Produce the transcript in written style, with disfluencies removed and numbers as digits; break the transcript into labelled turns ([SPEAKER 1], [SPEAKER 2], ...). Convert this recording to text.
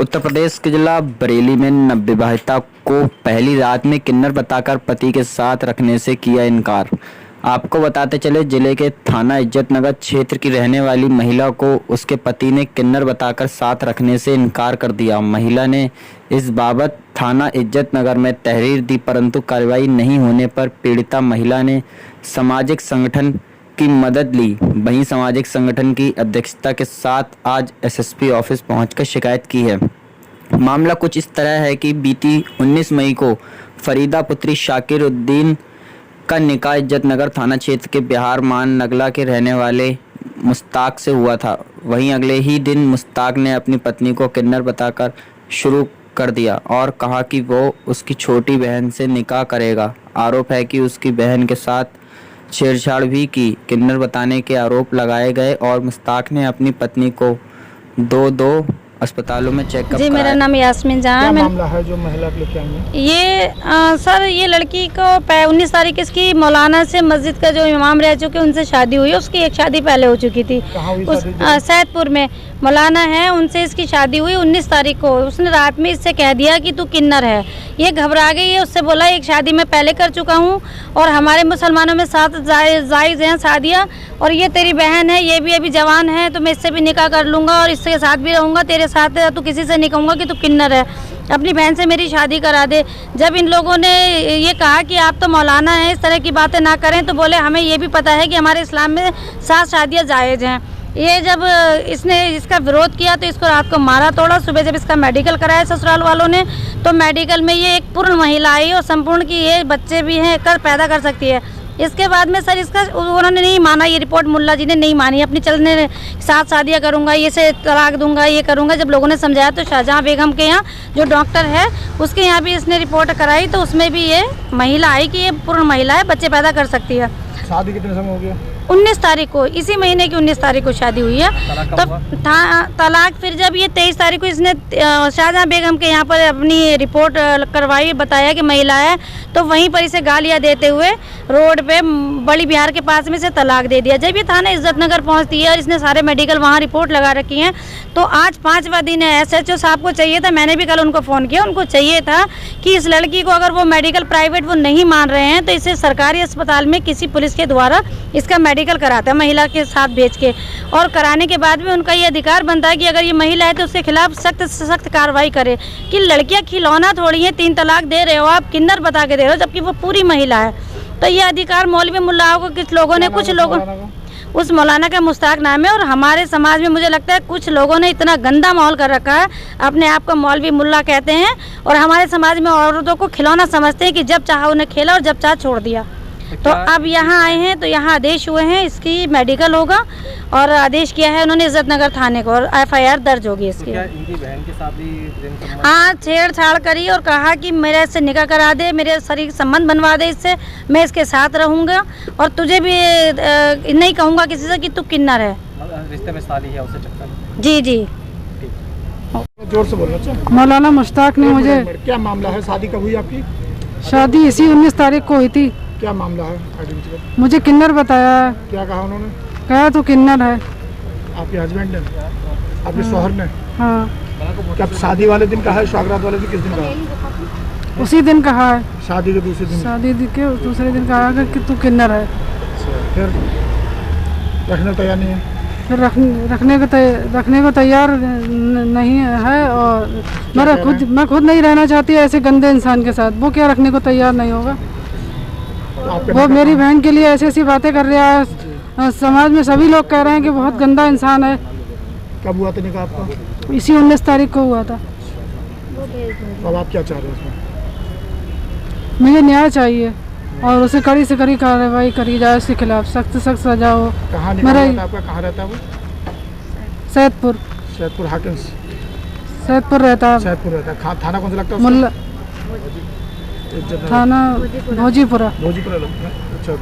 [SPEAKER 1] उत्तर प्रदेश के जिला बरेली में नवविवाहिता को पहली रात में किन्नर बताकर पति के साथ रखने से किया इनकार। आपको बताते चले, जिले के थाना इज्जतनगर क्षेत्र की रहने वाली महिला को उसके पति ने किन्नर बताकर साथ रखने से इनकार कर दिया। महिला ने इस बाबत थाना इज्जतनगर में तहरीर दी, परंतु कार्रवाई नहीं होने पर पीड़िता महिला ने सामाजिक संगठन की मदद ली। वहीं सामाजिक संगठन की अध्यक्षता के साथ आज एसएसपी ऑफिस पहुंचकर शिकायत की है। मामला कुछ इस तरह है कि बीती 19 मई को फरीदा पुत्री शाकिर उद्दीन का निकाह इज्जतनगर थाना क्षेत्र के बिहार मान नगला के रहने वाले मुश्ताक से हुआ था। वहीं अगले ही दिन मुश्ताक ने अपनी पत्नी को किन्नर बताकर शुरू कर दिया और कहा कि वो उसकी छोटी बहन से निकाह करेगा। आरोप है कि उसकी बहन के साथ छेड़छाड़ भी की। किन्नर बताने के आरोप लगाए गए और मुश्ताक ने अपनी पत्नी को दो अस्पतालों में चेकअप कराया।
[SPEAKER 2] जी, मेरा नाम यास्मीन जहां।
[SPEAKER 3] क्या मामला है जो महिला के लेके आई है?
[SPEAKER 2] ये सर, ये लड़की को 19 तारीख इसकी मौलाना से मस्जिद का जो इमाम रह चुके उनसे शादी हुई। उसकी एक शादी पहले हो चुकी थी, सैदपुर में मौलाना है, उनसे इसकी शादी हुई 19 तारीख को। उसने रात में इससे कह दिया कि तू किन्नर है। ये घबरा गई है। उससे बोला एक शादी मैं पहले कर चुका हूँ और हमारे मुसलमानों में 7 जायज़ हैं शादियाँ, और ये तेरी बहन है, ये भी अभी जवान है, तो मैं इससे भी निकाह कर लूँगा और इसके साथ भी रहूँगा, तेरे साथ तू किसी से नहीं कहूँगा कि तू किन्नर है। अपनी बहन से मेरी शादी करा दे। जब इन लोगों ने ये कहा कि आप तो मौलाना हैं, इस तरह की बातें ना करें, तो बोले हमें ये भी पता है कि हमारे इस्लाम में 7 शादियाँ जायज़ हैं। ये जब इसने इसका विरोध किया तो इसको रात को मारा तोड़ा। सुबह जब इसका मेडिकल कराया ससुराल वालों ने, तो मेडिकल में ये एक पूर्ण महिला आई और संपूर्ण की ये बच्चे भी हैं, कर पैदा कर सकती है। इसके बाद में सर इसका उन्होंने नहीं माना, ये रिपोर्ट मुल्ला जी ने नहीं मानी। अपनी चलने 7 शादियाँ करूँगा, ये से तलाक दूंगा, ये करूँगा। जब लोगों ने समझाया तो शाहजहाँ बेगम के यहाँ जो डॉक्टर है उसके यहाँ भी इसने रिपोर्ट कराई, तो उसमें भी ये महिला आई कि ये पूर्ण महिला है, बच्चे पैदा कर सकती है।
[SPEAKER 3] शादी कितने समय हो गया?
[SPEAKER 2] 19 तारीख को, इसी महीने की 19 तारीख को शादी हुई है। तब तलाक फिर जब ये 23 तारीख को इसने शाहजहाँ बेगम के यहाँ पर अपनी रिपोर्ट करवाई, बताया कि महिला है, तो वहीं पर इसे गालियाँ देते हुए रोड पे बड़ी बिहार के पास में से तलाक दे दिया। जब ये थाना इज्जतनगर पहुँचती है और इसने सारे मेडिकल वहाँ रिपोर्ट लगा रखी हैं, तो आज 5वां दिन है। SHO साहब को चाहिए था, मैंने भी कल उनको फ़ोन किया, उनको चाहिए था कि इस लड़की को अगर वो मेडिकल प्राइवेट वो नहीं मान रहे हैं तो इसे सरकारी अस्पताल में किसी पुलिस के द्वारा इसका मेडिकल कराता है महिला के साथ भेज के, और कराने के बाद भी उनका ये अधिकार बनता है कि अगर ये महिला है तो उसके खिलाफ सख्त से सख्त कार्रवाई करे। कि लड़कियां खिलौना थोड़ी है, 3 तलाक दे रहे हो आप, किन्नर बता के दे रहे हो, जबकि वो पूरी महिला है। तो ये अधिकार मौलवी मुल्लाओं को कुछ लोगों ने, कुछ लोगों, उस मौलाना का मुश्ताक नाम है, और हमारे समाज में मुझे लगता है कुछ लोगों ने इतना गंदा माहौल कर रखा है, अपने आप को मौलवी मुल्ला कहते हैं, और हमारे समाज में औरतों को खिलौना समझते हैं कि जब चाहा उन्हें खेला और जब चाहा छोड़ दिया। तो अब यहाँ आए हैं, तो यहाँ आदेश हुए हैं, इसकी मेडिकल होगा और आदेश किया है उन्होंने इज्जतनगर थाने को, और FIR दर्ज होगी इसकी।
[SPEAKER 3] क्या इनकी बहन के साथ भी?
[SPEAKER 2] हाँ, छेड़छाड़ करी और कहा कि मेरे से निकाह करा दे, मेरे शरीर संबंध बनवा दे इससे, मैं इसके साथ रहूँगा और तुझे भी नहीं कहूँगा किसी से कि तू किन्नर है।
[SPEAKER 3] रिश्ते में साली है उससे चक्कर?
[SPEAKER 2] जी जी।
[SPEAKER 3] जोर से बोलना।
[SPEAKER 4] मौलाना मुश्ताक ने मुझे,
[SPEAKER 3] क्या मामला है? शादी कब हुई आपकी?
[SPEAKER 4] शादी इसी 19 तारीख को हुई थी।
[SPEAKER 3] क्या मामला है?
[SPEAKER 4] मुझे किन्नर बताया है।
[SPEAKER 3] क्या कहा उन्होंने?
[SPEAKER 4] कहा तो किन्नर है।
[SPEAKER 3] आपके हस्बैंड ने, आपके शौहर ने?
[SPEAKER 4] हाँ।
[SPEAKER 3] क्या शादी वाले दिन कहा है, स्वागरात वाले दिन किस दिन कहा?
[SPEAKER 4] उसी दिन कहा है।
[SPEAKER 3] शादी के दूसरे दिन?
[SPEAKER 4] शादी के दूसरे दिन कहा कि तू किन्नर है।
[SPEAKER 3] फिर रखने तैयार नहीं है?
[SPEAKER 4] फिर रखने को तैयार नहीं है, और मैं खुद नहीं रहना चाहती ऐसे गंदे इंसान के साथ। वो क्या रखने को तैयार नहीं होगा? वो मेरी बहन के लिए ऐसी ऐसी बातें कर रहा है। समाज में सभी लोग कह रहे हैं कि बहुत गंदा इंसान है।
[SPEAKER 3] कब हुआ था निकाह आपका?
[SPEAKER 4] इसी 19 तारीख को हुआ था।
[SPEAKER 3] अब आप क्या चाह रहे हैं?
[SPEAKER 4] मुझे न्याय चाहिए और उसे कड़ी से कड़ी कार्रवाई करी जाए, उसके खिलाफ सख्त से सख्त सजा हो।
[SPEAKER 3] कहाँ निकाह आपका? कहाँ रहता है वो?
[SPEAKER 4] सैदपुर।
[SPEAKER 3] सैदपुर हाकिम्स?
[SPEAKER 4] सैदपुर रहता है।
[SPEAKER 3] सैदपुर रहता है। थाना कौन सा लगता है?
[SPEAKER 4] मुल्ला थाना भोजीपुरा।
[SPEAKER 3] भोजीपुरा लगता है। अच्छा।